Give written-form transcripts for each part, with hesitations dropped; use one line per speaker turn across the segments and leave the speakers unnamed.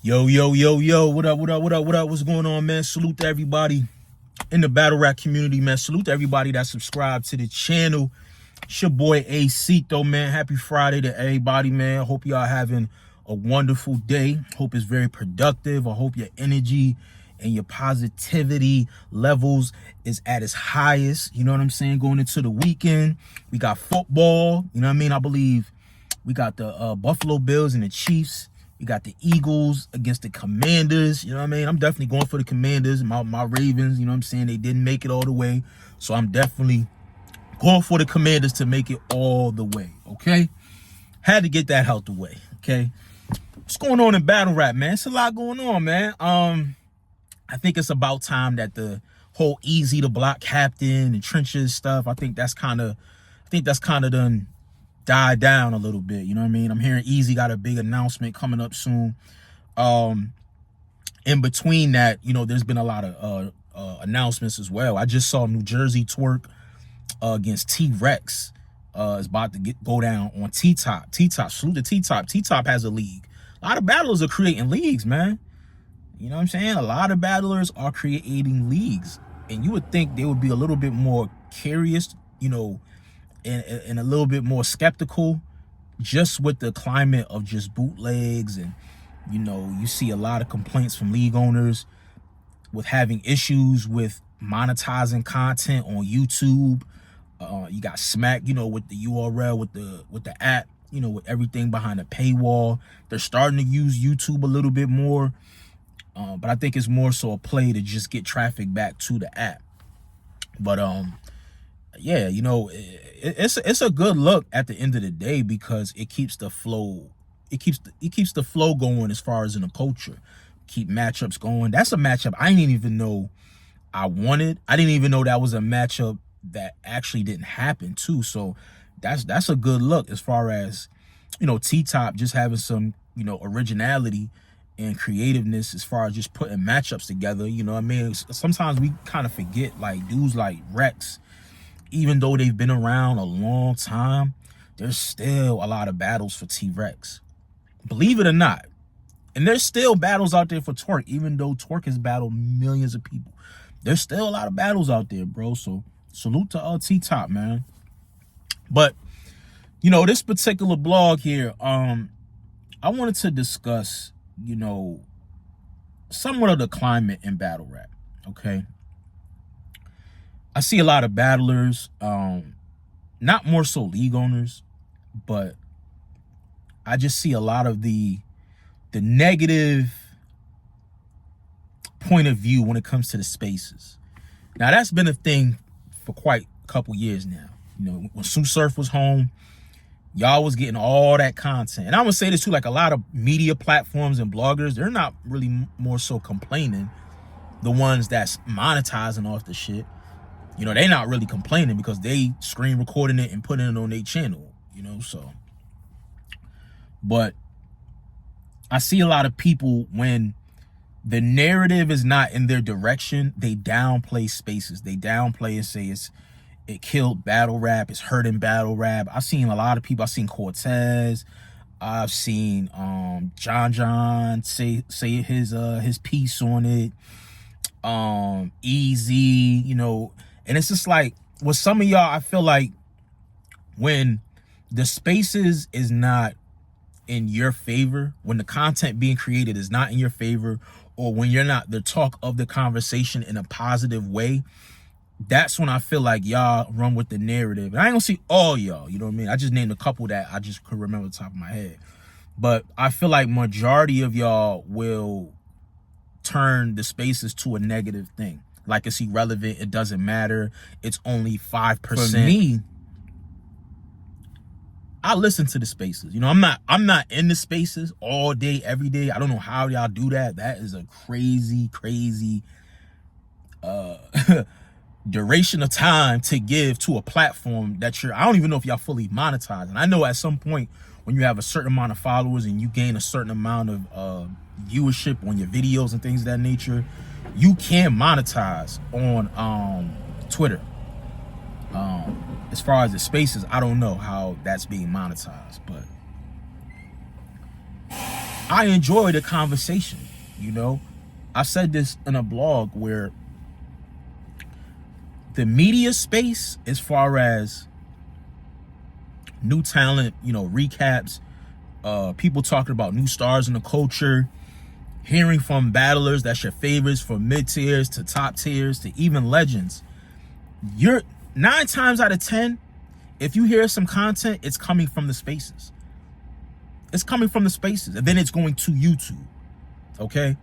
Yo, yo, yo, yo, what up, what up, what up, what up? What's going on, man? Salute to everybody in the battle rap community, man. Salute to everybody that subscribed to the channel. It's your boy AceIsWorking, man. Happy Friday to everybody, man. Hope y'all having a wonderful day. Hope it's very productive. I hope your energy and your positivity levels is at its highest. You know what I'm saying? Going into the weekend, we got football. You know what I mean? I believe we got the Buffalo Bills and the Chiefs. We got the Eagles against the Commanders. You know what I mean? I'm definitely going for the Commanders. My Ravens, you know what I'm saying? They didn't make it all the way. So I'm definitely going for the Commanders to make it all the way, okay? Had to get that out the way, okay? What's going on in battle rap, man? It's a lot going on, man. I think it's about time that the whole easy to block captain and trenches stuff, I think that's kind of done died down a little bit. You know what I mean? I'm hearing Easy got a big announcement coming up soon. In between that, you know, there's been a lot of announcements as well. I just saw Jerzey Twork against T.Rex is about to go down on T-Top. T-Top, salute to T-Top. T-Top has a league. A lot of battlers are creating leagues, man. You know what I'm saying? A lot of battlers are creating leagues. And you would think they would be a little bit more curious, you know, and a little bit more skeptical, just with the climate of just bootlegs. And, you know, you see a lot of complaints from league owners with having issues with monetizing content on YouTube. You got smacked, you know, with the URL, with the app, you know, with everything behind a paywall. They're starting to use YouTube a little bit more, but I think it's more so a play to just get traffic back to the app. But yeah, you know, it's a good look at the end of the day, because it keeps the flow, it keeps the flow going as far as in the culture. Keep matchups going. That's a matchup I didn't even know I wanted. I didn't even know that was a matchup that actually didn't happen too. So that's a good look as far as, you know, T-Top just having some, you know, originality and creativeness as far as just putting matchups together. You know what I mean? Sometimes we kind of forget, like, dudes like Rex, even though they've been around a long time, there's still a lot of battles for T.Rex. Believe it or not. And there's still battles out there for Twork, even though Twork has battled millions of people. There's still a lot of battles out there, bro. So salute to T-Top, man. But, you know, this particular blog here, I wanted to discuss, you know, somewhat of the climate in battle rap, okay? I see a lot of battlers, not more so league owners, but I just see a lot of the negative point of view when it comes to the spaces. Now, that's been a thing for quite a couple years now. You know, when Sue Surf was home, y'all was getting all that content. And I would say this too, like, a lot of media platforms and bloggers, they're not really more so complaining. The ones that's monetizing off the shit, you know, they not really complaining because they screen recording it and putting it on their channel, you know, so. But I see a lot of people, when the narrative is not in their direction, they downplay spaces. They downplay and say it killed battle rap, it's hurting battle rap. I've seen a lot of people. I've seen Cortez. I've seen John say his piece on it. Easy, you know. And it's just like, with some of y'all, I feel like when the spaces is not in your favor, when the content being created is not in your favor, or when you're not the talk of the conversation in a positive way, that's when I feel like y'all run with the narrative. And I ain't gonna see all y'all, you know what I mean? I just named a couple that I just could remember off the top of my head. But I feel like majority of y'all will turn the spaces to a negative thing. Like, it's irrelevant, it doesn't matter, it's only 5%. For me, I listen to the spaces. You know, I'm not in the spaces all day, every day. I don't know how y'all do that. That is a crazy duration of time to give to a platform that I don't even know if y'all fully monetize. And I know at some point when you have a certain amount of followers and you gain a certain amount of viewership on your videos and things of that nature, you can monetize on Twitter. As far as the spaces, I don't know how that's being monetized, but I enjoy the conversation. You know, I said this in a blog where the media space, as far as new talent, you know, recaps, people talking about new stars in the culture, hearing from battlers that's your favorites, from mid tiers to top tiers to even legends, you're 9 times out of 10, if you hear some content, it's coming from the spaces. It's coming from the spaces, and then it's going to YouTube. Okay,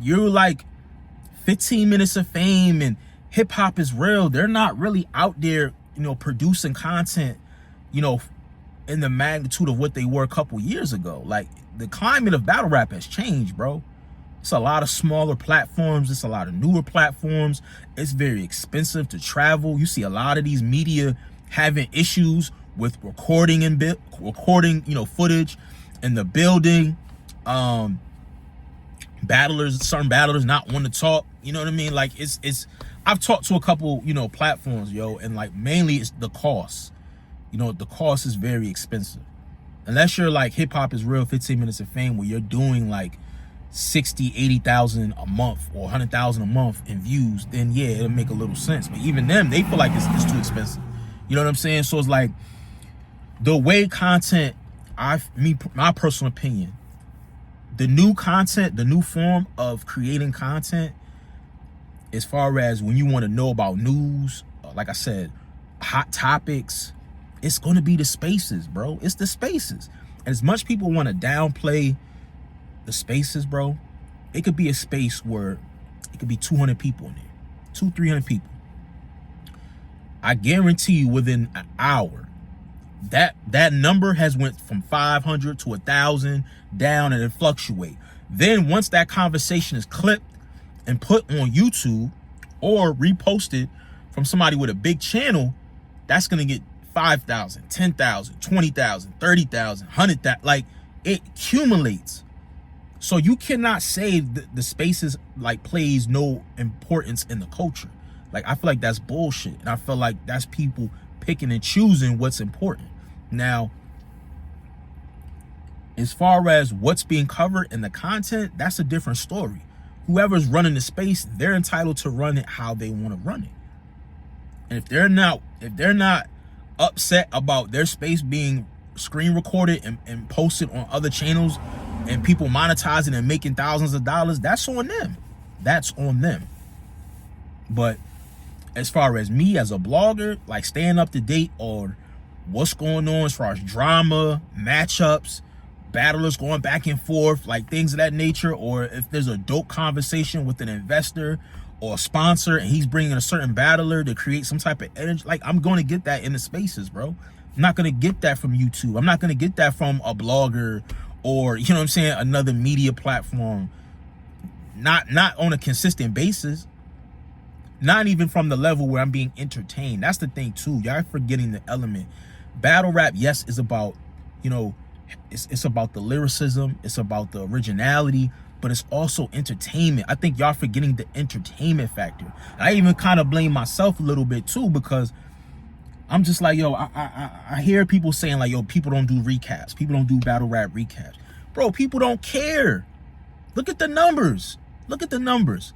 you're like 15 minutes of fame and hip hop is real. They're not really out there, you know, producing content, you know, in the magnitude of what they were a couple years ago. Like, the climate of battle rap has changed, bro. It's a lot of smaller platforms. It's a lot of newer platforms. It's very expensive to travel. You see a lot of these media having issues with recording, you know, footage in the building. Certain battlers not want to talk. You know what I mean? Like, it's. I've talked to a couple, you know, platforms, yo, and like mainly it's the cost. You know, the cost is very expensive. Unless you're like Hip Hop Is Real, 15 Minutes of Fame, where you're doing like 60, 80,000 a month or 100,000 a month in views, then yeah, it'll make a little sense. But even them, they feel like it's too expensive. You know what I'm saying? So it's like the way content, my personal opinion, the new content, the new form of creating content, as far as when you want to know about news, like I said, hot topics, it's going to be the spaces, bro. It's the spaces. And as much people want to downplay the spaces, bro, it could be a space where it could be 200 people in there, 300 people. I guarantee you within an hour, that number has went from 500 to 1,000 down, and it fluctuate. Then once that conversation is clipped and put on YouTube or reposted from somebody with a big channel, that's going to get 5,000, 10,000, 20,000, 30,000, 100,000. Like, it accumulates. So you cannot say the spaces like plays no importance in the culture. Like, I feel like that's bullshit. And I feel like that's people picking and choosing what's important. Now, as far as what's being covered in the content, that's a different story. Whoever's running the space, they're entitled to run it how they want to run it. And if they're not upset about their space being screen recorded and posted on other channels and people monetizing and making thousands of dollars, that's on them. That's on them. But as far as me as a blogger, like staying up to date on what's going on as far as drama, matchups, battlers going back and forth, like things of that nature, or if there's a dope conversation with an investor or a sponsor and he's bringing a certain battler to create some type of energy, like, I'm going to get that in the spaces, bro. I'm not going to get that from YouTube. I'm not going to get that from a blogger or, you know what I'm saying, another media platform. Not on a consistent basis. Not even from the level where I'm being entertained. That's the thing too. Y'all forgetting the element. Battle rap, yes, is about, you know, it's about the lyricism, it's about the originality, but it's also entertainment. I think y'all forgetting the entertainment factor. And I even kind of blame myself a little bit too, because I'm just like, yo, I hear people saying like, yo, people don't do recaps, people don't do battle rap recaps. Bro, people don't care. Look at the numbers. Look at the numbers.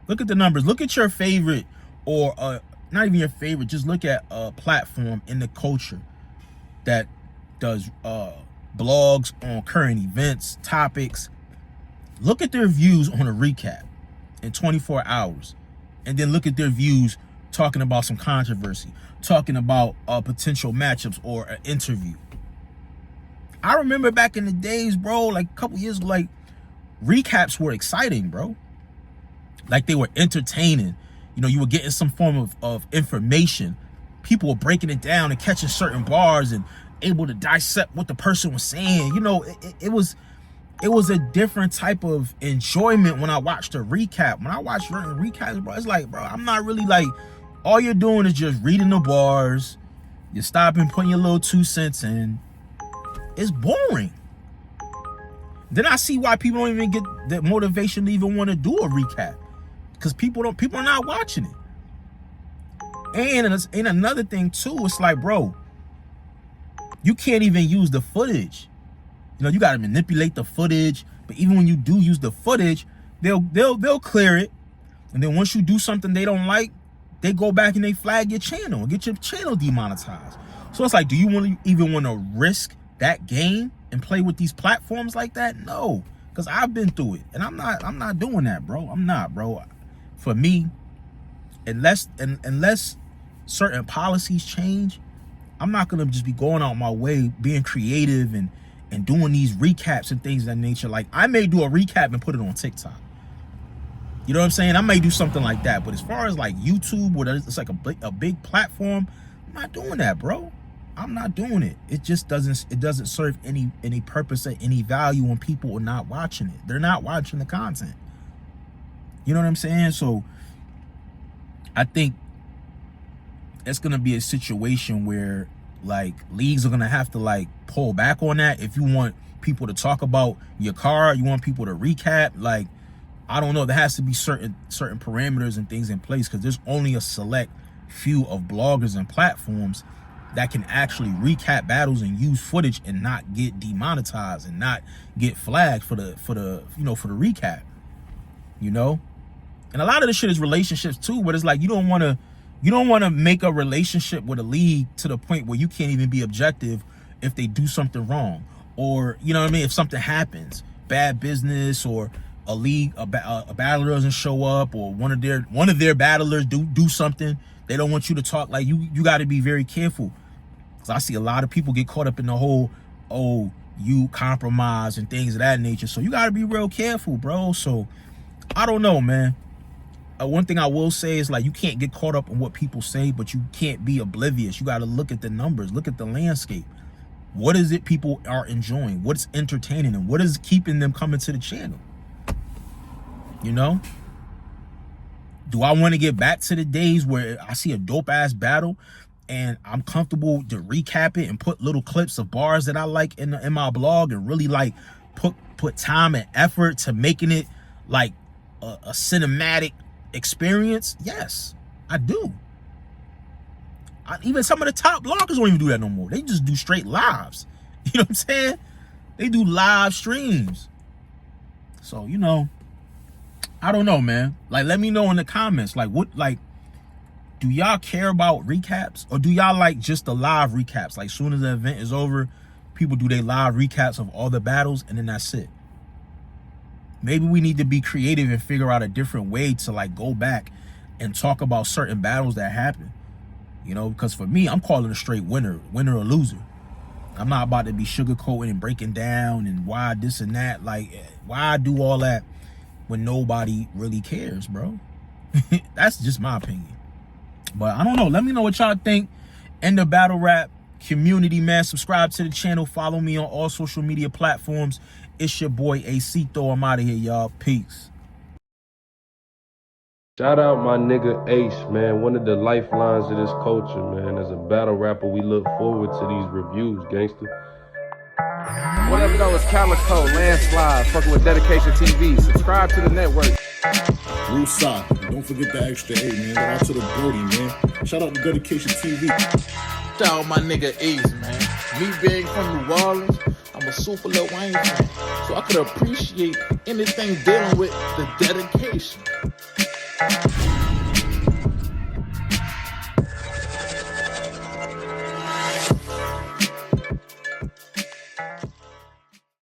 Look at the numbers. Look at your favorite, or not even your favorite, just look at a platform in the culture that does blogs on current events, topics. Look at their views on a recap in 24 hours. And then look at their views talking about some controversy, talking about potential matchups or an interview. I remember back in the days, bro, like a couple years ago, like, recaps were exciting, bro. Like, they were entertaining. You know, you were getting some form of information. People were breaking it down and catching certain bars and able to dissect what the person was saying. You know, it was a different type of enjoyment when I watched a recap. When I watch recaps, bro, it's like, bro, I'm not really like, all you're doing is just reading the bars. You're stopping, putting your little 2 cents in. It's boring. Then I see why people don't even get the motivation to even want to do a recap, because people are not watching it. And another thing too, it's like, bro, you can't even use the footage You know, you got to manipulate the footage. But even when you do use the footage, they'll clear it. And then once you do something they don't like, they go back and they flag your channel and get your channel demonetized. So it's like, do you even want to risk that game and play with these platforms like that? No, because I've been through it, and I'm not doing that, bro. I'm not, bro. For me, unless certain policies change, I'm not gonna just be going out my way, being creative and doing these recaps and things of that nature. Like, I may do a recap and put it on TikTok. You know what I'm saying? I may do something like that. But as far as like YouTube, where it's like a big platform, I'm not doing that, bro. I'm not doing it. It just doesn't serve any purpose or any value when people are not watching it. They're not watching the content. You know what I'm saying? So I think it's gonna be a situation where like leagues are gonna have to like pull back on that. If you want people to talk about your card, you want people to recap, like, I don't know, there has to be certain parameters and things in place, because there's only a select few of bloggers and platforms that can actually recap battles and use footage and not get demonetized and not get flagged for the recap, you know. And a lot of this shit is relationships too, but it's like you don't want to make a relationship with a league to the point where you can't even be objective if they do something wrong, or, you know what I mean, if something happens, bad business, or a league, a battler doesn't show up, or one of their battlers do something, they don't want you to talk. Like, you got to be very careful, because I see a lot of people get caught up in the whole, oh, you compromise and things of that nature. So you got to be real careful, bro. So I don't know, man. One thing I will say is, like, you can't get caught up in what people say, but you can't be oblivious. You got to look at the numbers, look at the landscape. What is it people are enjoying? What's entertaining them? What is keeping them coming to the channel? You know, do I want to get back to the days where I see a dope ass battle and I'm comfortable to recap it and put little clips of bars that I like in my blog, and really like put time and effort to making it like a cinematic experience? Yes, I do. Even some of the top bloggers don't even do that no more. They just do straight lives. You know what I'm saying? They do live streams. So, you know, I don't know, man. Like, let me know in the comments, like, do y'all care about recaps, or do y'all like just the live recaps? Like, soon as the event is over, people do their live recaps of all the battles, and then that's it. Maybe we need to be creative and figure out a different way to like go back and talk about certain battles that happen. You know, because for me, I'm calling a straight winner or loser. I'm not about to be sugarcoating and breaking down and why this and that. Like, why I do all that when nobody really cares, bro. That's just my opinion. But I don't know. Let me know what y'all think in the battle rap community, man. Subscribe to the channel. Follow me on all social media platforms. It's your boy AC Thor. I'm out of here, y'all. Peace.
Shout out my nigga Ace, man. One of the lifelines of this culture, man. As a battle rapper, we look forward to these reviews, gangster.
What up, though? It's Calico, Landslide, fucking with Dedication TV. Subscribe to the network.
Rusa, don't forget the extra 8, man. Shout out to the Brody, man. Shout out to Dedication TV.
Shout out my nigga Ace, man. Me being from New Orleans, I'm a super Lil Wayne fan, so I could appreciate anything dealing with the dedication.